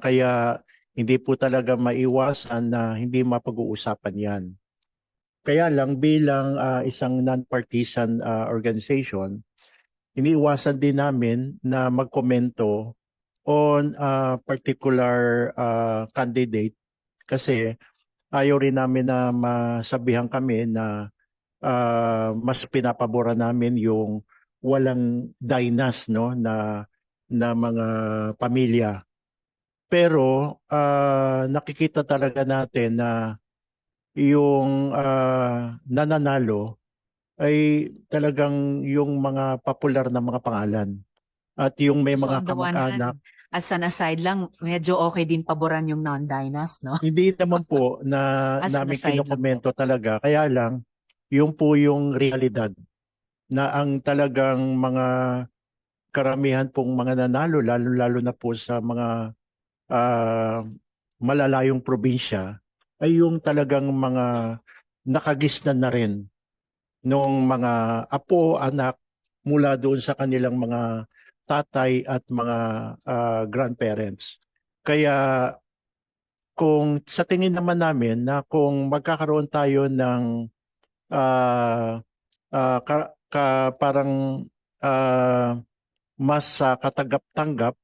Kaya hindi po talaga maiwasan na hindi mapag-uusapan yan. Kaya lang bilang isang non-partisan organization, iniiwasan din namin na magkomento on a particular candidate kasi ayaw rin namin na masabihan kami na mas pinapaboran namin yung walang dinas no na mga pamilya. Pero nakikita talaga natin na yung nananalo ay talagang yung mga popular na mga pangalan at yung may So mga on the one kamag-anak. hand, as an aside lang, medyo okay din paboran yung non-dinas, no? Hindi naman po na As an namin aside lang po. kinokomento talaga. Kaya lang, yung po yung realidad na ang talagang mga karamihan pong mga nanalo, lalo-lalo na po sa mga ah, malalayong probinsya, ay yung talagang mga nakagisnan na rin nung mga apo, anak, mula doon sa kanilang mga tatay at mga grandparents. Kaya kung sa tingin naman namin na kung magkakaroon tayo ng ah, parang ah, mas katagap-tanggap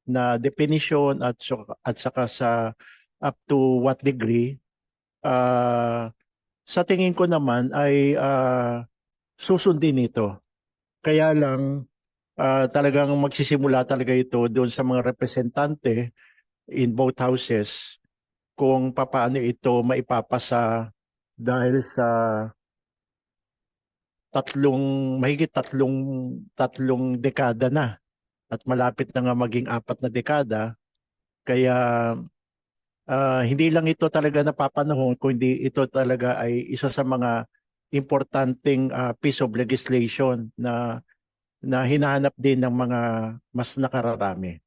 na definition at saka sa up to what degree, ah, sa tingin ko naman ay susundin ito. Kaya lang talagang magsisimula talaga ito doon sa mga representante in both houses kung papaano ito maipapasa dahil sa tatlong mahigit tatlong dekada na at malapit na nga maging 4 na dekada. Kaya hindi lang ito talaga napapanahon, kundi ito talaga ay isa sa mga importanteng piece of legislation na hinahanap din ng mga mas nakararami.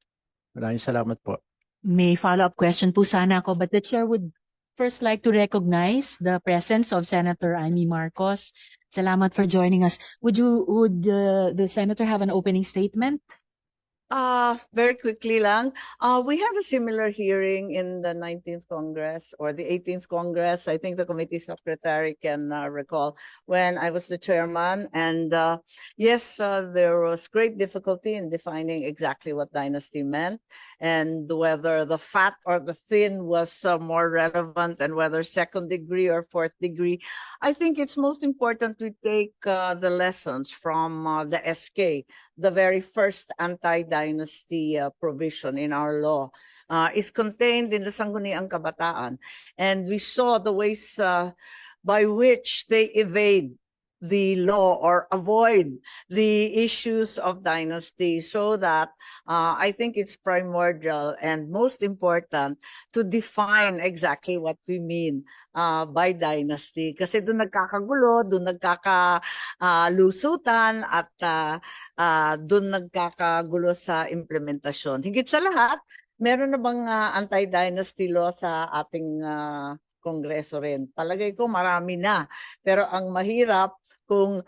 Maraming salamat po. May follow-up question po sana ako, but the chair would first like to recognize the presence of Senator Amy Marcos. Salamat for joining us. Would the senator have an opening statement? Very quickly lang. We have a similar hearing in the 19th Congress or the 18th Congress. I think the committee secretary can recall when I was the chairman. And yes, there was great difficulty in defining exactly what dynasty meant and whether the fat or the thin was more relevant and whether second degree or fourth degree. I think it's most important we take the lessons from the SK, the very first anti-dynasty provision in our law, is contained in the Sangguniang Kabataan. And we saw the ways by which they evade the law or avoid the issues of dynasty, so that I think it's primordial and most important to define exactly what we mean by dynasty. Kasi doon nagkakagulo, doon nagkakalusutan at doon nagkakagulo sa implementasyon. Higit sa lahat, meron na bang anti-dynasty law sa ating Kongreso rin? Palagay ko marami na. Pero ang mahirap kung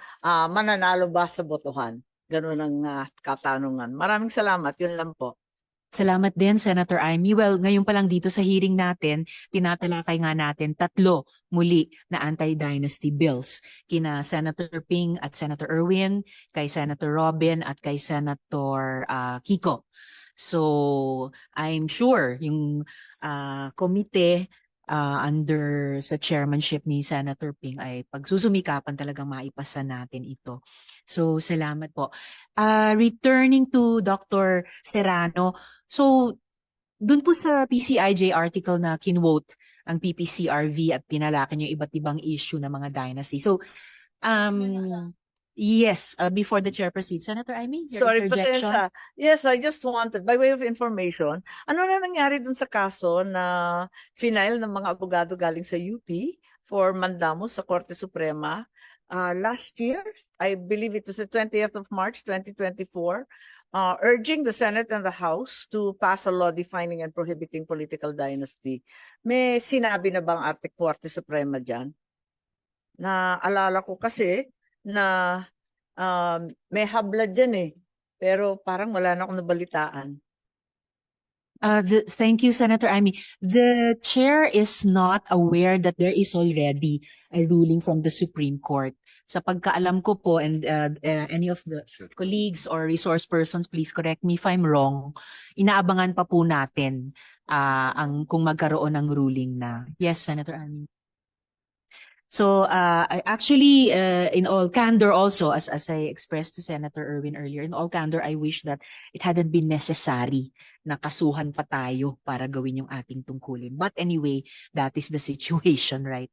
mananalo ba sa botohan. Ganun ang katanungan. Maraming salamat. Yun lang po. Salamat din, Senator Amy. Well, ngayon pa lang dito sa hearing natin, tinatalakay nga natin 3 muli na anti-dynasty bills. Kina Senator Ping at Senator Erwin, kay Senator Robin at kay Senator Kiko. So, I'm sure yung komite under sa chairmanship ni Senator Ping ay pagsusumikapan talagang maipasa natin ito. So, salamat po. Returning to Dr. Serrano, so dun po sa PCIJ article na kinwote ang PPCRV at tinalakan yung iba't ibang issue ng mga dynasty. So, yes, before the chair proceeds, Senator Amy, your Sorry, interjection? pasensya. Yes, I just wanted, by way of information, ano na nangyari dun sa kaso na final ng mga abogado galing sa UP for mandamus sa Korte Suprema last year? I believe it was the 20th of March, 2024, urging the Senate and the House to pass a law defining and prohibiting political dynasty. May sinabi na bang Ate Korte Suprema dyan? Naalala ko kasi na may habla dyan eh. Pero parang wala na akong nabalitaan. Thank you, Senator Amy. The chair is not aware that there is already a ruling from the Supreme Court. Sa pagkaalam ko po, and any of the colleagues or resource persons, please correct me if I'm wrong, inaabangan pa po natin kung magkaroon ng ruling na. Yes, Senator Amy. So actually, in all candor also, as I expressed to Senator Erwin earlier, in all candor, I wish that it hadn't been necessary na kasuhan pa tayo para gawin yung ating tungkulin. But anyway, that is the situation right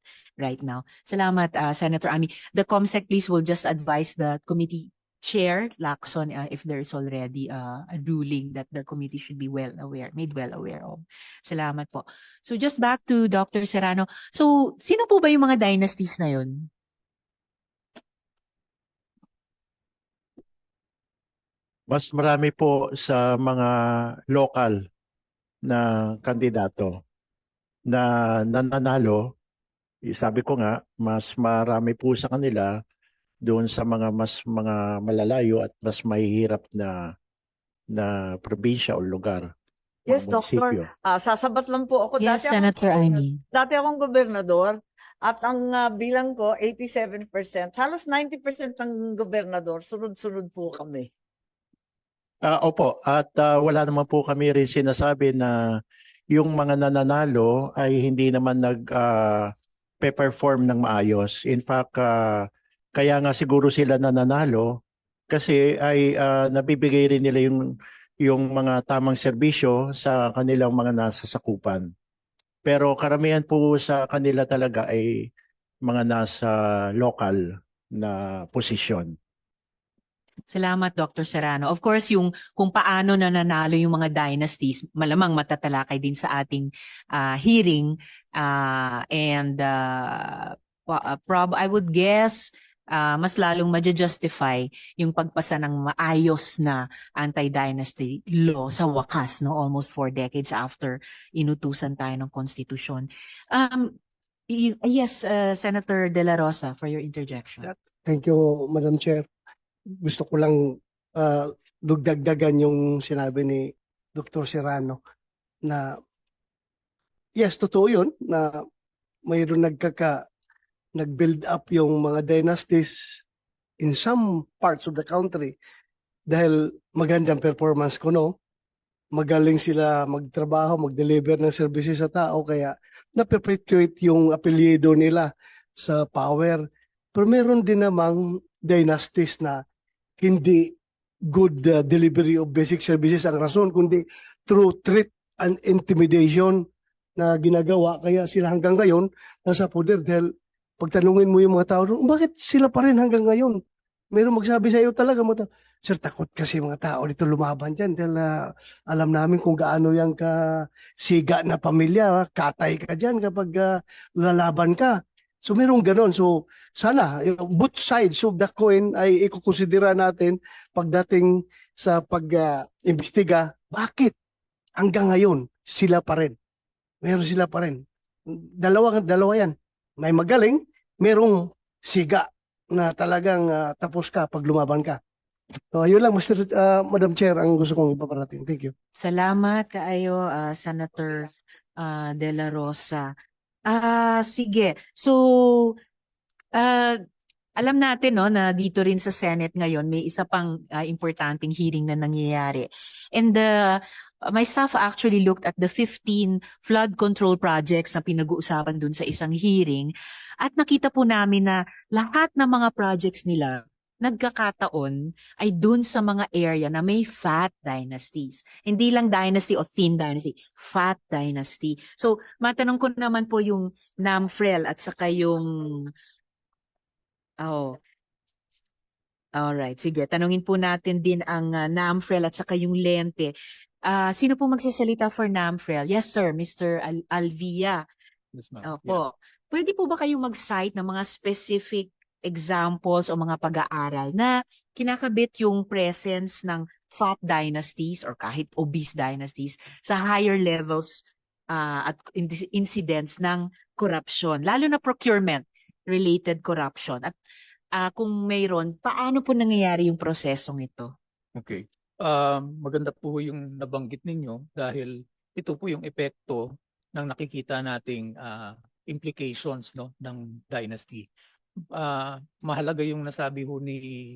now. Salamat, Senator Amy. The COMSEC, please, will just advise the committee chair, Lacson, if there is already a ruling that the committee should be made well aware of. Salamat po. So just back to Dr. Serrano. So, sino po ba yung mga dynasties na yun? Mas marami po sa mga local na kandidato na nananalo. Sabi ko nga, mas marami po sa kanila doon sa mga malalayo at mas mahihirap na probinsya o lugar. Yes, mga munisipyo. Doctor. Sasabat lang po ako. Yes, Senator Amy. Dati akong gobernador at ang bilang ko 87%. Halos 90% ng gobernador. Sunod-sunod po kami. Opo, at wala naman po kami rin sinasabi na yung mga nananalo ay hindi naman nag-perform ng maayos. In fact, kaya nga siguro sila nananalo kasi ay nabibigay rin nila yung mga tamang serbisyo sa kanilang mga nasasakupan. Pero karamihan po sa kanila talaga ay mga nasa local na posisyon. Salamat, Dr. Serrano. Of course, kung paano nananalo yung mga dynasties, malamang matatalakay din sa ating hearing. I would guess mas lalong ma-justify yung pagpasa ng maayos na anti-dynasty law sa wakas, no? Almost 4 decades after inutusan tayo ng konstitusyon. Yes, Senator De La Rosa, for your interjection. Thank you, Madam Chair. Gusto ko lang dugdagdagan yung sinabi ni Dr. Serrano na yes, totoo yun na mayroon nag-build up yung mga dynasties in some parts of the country dahil magandang performance ko, no? Magaling sila magtrabaho, mag-deliver ng services sa tao, kaya na-perpetuate yung apelyido nila sa power. Pero meron din namang dynasties na hindi good delivery of basic services ang rason, kundi through threat and intimidation na ginagawa, kaya sila hanggang ngayon nasa poder dahil pagtanungin mo yung mga tao, bakit sila pa rin hanggang ngayon? Meron magsabi sa iyo talaga, sir, takot kasi mga tao dito lumaban dyan dahil alam namin kung gaano yung siga na pamilya, katay ka dyan kapag lalaban ka. So merong ganon. So sana, both sides of the coin ay ikukonsidera natin pagdating sa pag-imbestiga, bakit hanggang ngayon sila pa rin? Meron sila pa rin. Dalawa yan. May magaling, merong siga na talagang tapos ka pag lumaban ka. So ayun lang, Madam Chair, ang gusto kong ipaparating. Thank you. Salamat kaayo, Senator De La Rosa. Sige. So, alam natin, no, na dito rin sa Senate ngayon may isa pang importanteng hearing na nangyayari. And my staff actually looked at the 15 flood control projects na pinag-uusapan dun sa isang hearing at nakita po namin na lahat ng mga projects nila nagkakataon ay dun sa mga area na may fat dynasties. Hindi lang dynasty o thin dynasty, fat dynasty. So, matanong ko naman po yung NAMFREL at saka yung alright, sige. Tanungin po natin din ang NAMFREL at saka yung Lente. Sino po magsasalita for NAMFREL? Yes, sir, Mr. Alvia. Yes, ma'am. Opo. Pwede po ba kayong mag-cite ng mga specific examples o mga pag-aaral na kinakabit yung presence ng fat dynasties or kahit obese dynasties sa higher levels at incidents ng corruption, lalo na procurement-related corruption? At kung mayroon, paano po nangyayari yung prosesong ito? Okay. Maganda po yung nabanggit ninyo dahil ito po yung epekto ng nakikita nating implications, no, ng dynasty. Mahalaga yung nasabi ho ni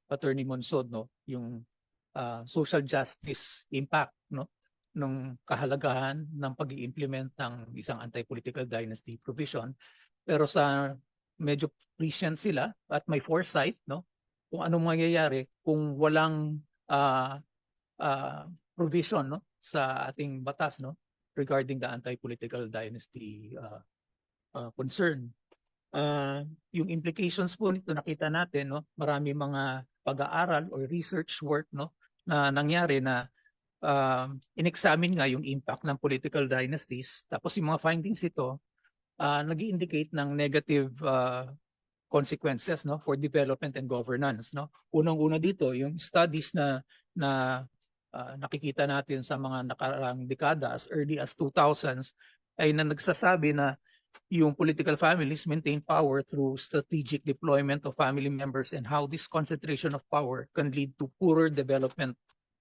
Attorney Monsod, no, yung social justice impact, no, ng kahalagahan ng pag-i-implement ng isang anti-political dynasty provision. Pero sa medyo prescient sila at may foresight, no, kung anong mangyayari kung walang provision, no, sa ating batas, no, regarding the anti-political dynasty concern. Yung implications po nito nakita natin, no, marami mga pag-aaral or research work, no, na nangyari na in-examine nga yung impact ng political dynasties. Tapos yung mga findings ito nag-indicate ng negative consequences, no, for development and governance, no. Unang-una dito yung studies na nakikita natin sa mga nakaraang dekada as early as 2000s ay nagsasabi na yung political families maintain power through strategic deployment of family members and how this concentration of power can lead to poorer development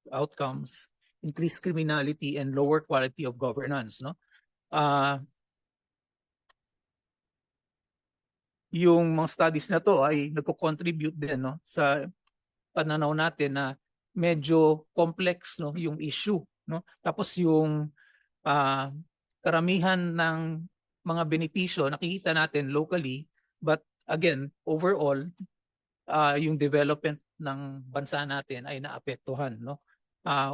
outcomes, increased criminality, and lower quality of governance, no. Yung mga studies na to ay nagko-contribute din, no, sa pananaw natin na medyo complex, no, yung issue, no. Tapos yung karamihan ng mga benepisyo nakikita natin locally, but again, overall, yung development ng bansa natin ay naapektuhan, no.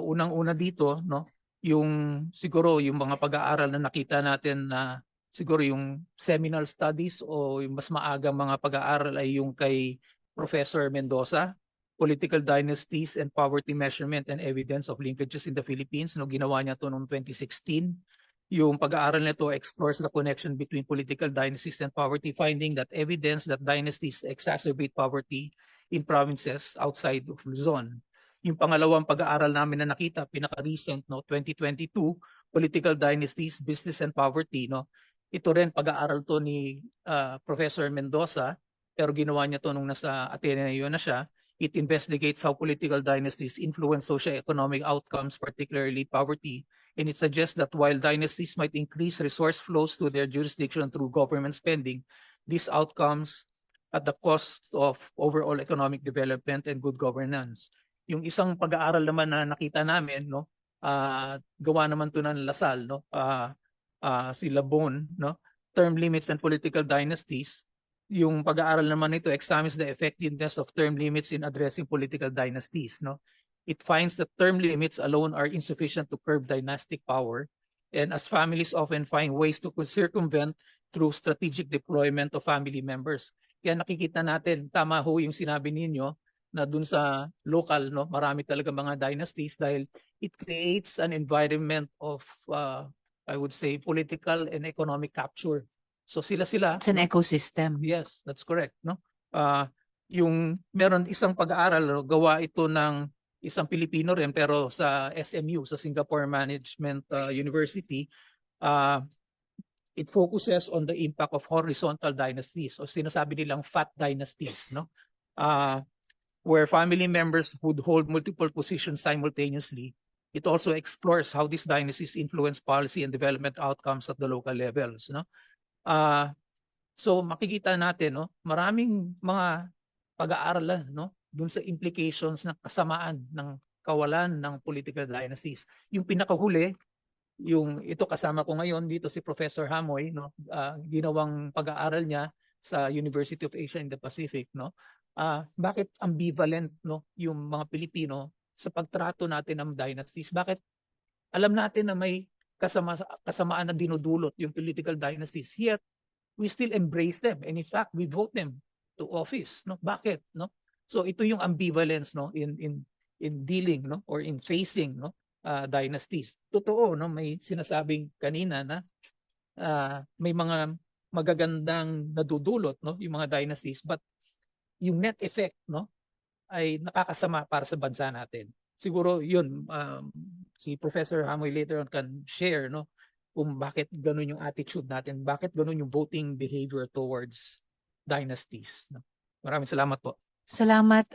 Unang-una dito, no, yung siguro yung mga pag-aaral na nakita natin na siguro yung seminal studies o yung mas maagang mga pag-aaral ay yung kay Professor Mendoza, Political Dynasties and Poverty Measurement and Evidence of Linkages in the Philippines. No, ginawa niya to noong 2016. Yung pag-aaral nito explores the connection between political dynasties and poverty, finding that evidence that dynasties exacerbate poverty in provinces outside of Luzon. Yung pangalawang pag-aaral namin na nakita, pinaka-recent, no, 2022, Political Dynasties, Business and Poverty, no. Ito rin pag-aaral to ni Professor Mendoza, pero ginawa niya to nung nasa Ateneo na siya. It investigates how political dynasties influence socio-economic outcomes, particularly poverty, and it suggests that while dynasties might increase resource flows to their jurisdiction through government spending, these outcomes at the cost of overall economic development and good governance. Yung isang pag-aaral naman na nakita namin, no, gawa naman to ng Lasal, no, si Labon, no, term limits and political dynasties. Yung pag-aaral naman nito examines the effectiveness of term limits in addressing political dynasties, no. It finds that term limits alone are insufficient to curb dynastic power, and as families often find ways to circumvent through strategic deployment of family members. Kaya nakikita natin, tama ho yung sinabi ninyo, na dun sa local, no, marami talaga mga dynasties dahil it creates an environment of, I would say, political and economic capture. So sila-sila. It's an no? ecosystem. Yes, that's correct, no? Yung meron isang pag-aaral, no, gawa ito ng isang Pilipino rin pero sa SMU, sa Singapore Management University, it focuses on the impact of horizontal dynasties o sinasabi nilang fat dynasties, no? Where family members would hold multiple positions simultaneously. It also explores how these dynasties influence policy and development outcomes at the local levels, no? So makikita natin, no, maraming mga pag-aaralan, no, dun sa implications ng kasamaan ng kawalan ng political dynasties. Yung pinakahuli, yung ito kasama ko ngayon dito si Professor Hamoy, no, ginawang pag-aaral niya sa University of Asia in the Pacific, no. Bakit ambivalent, no, yung mga Pilipino sa pagtrato natin ng dynasties? Bakit alam natin na may kasamaan na dinudulot yung political dynasties, yet we still embrace them, and in fact we vote them to office, no? Bakit, no? So ito yung ambivalence, no, in dealing, no, or in facing, no, dynasties. Totoo, no, may sinasabing kanina na may mga magagandang nadudulot, no, yung mga dynasties, but yung net effect, no, ay nakakasama para sa bansa natin. Siguro yun, si Professor Hamoy later on can share, no, kung bakit ganun yung attitude natin, bakit ganun yung voting behavior towards dynasties, no? Maraming salamat po. Salamat,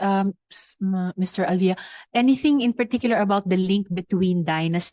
Mr. Alvia. Anything in particular about the link between dynasty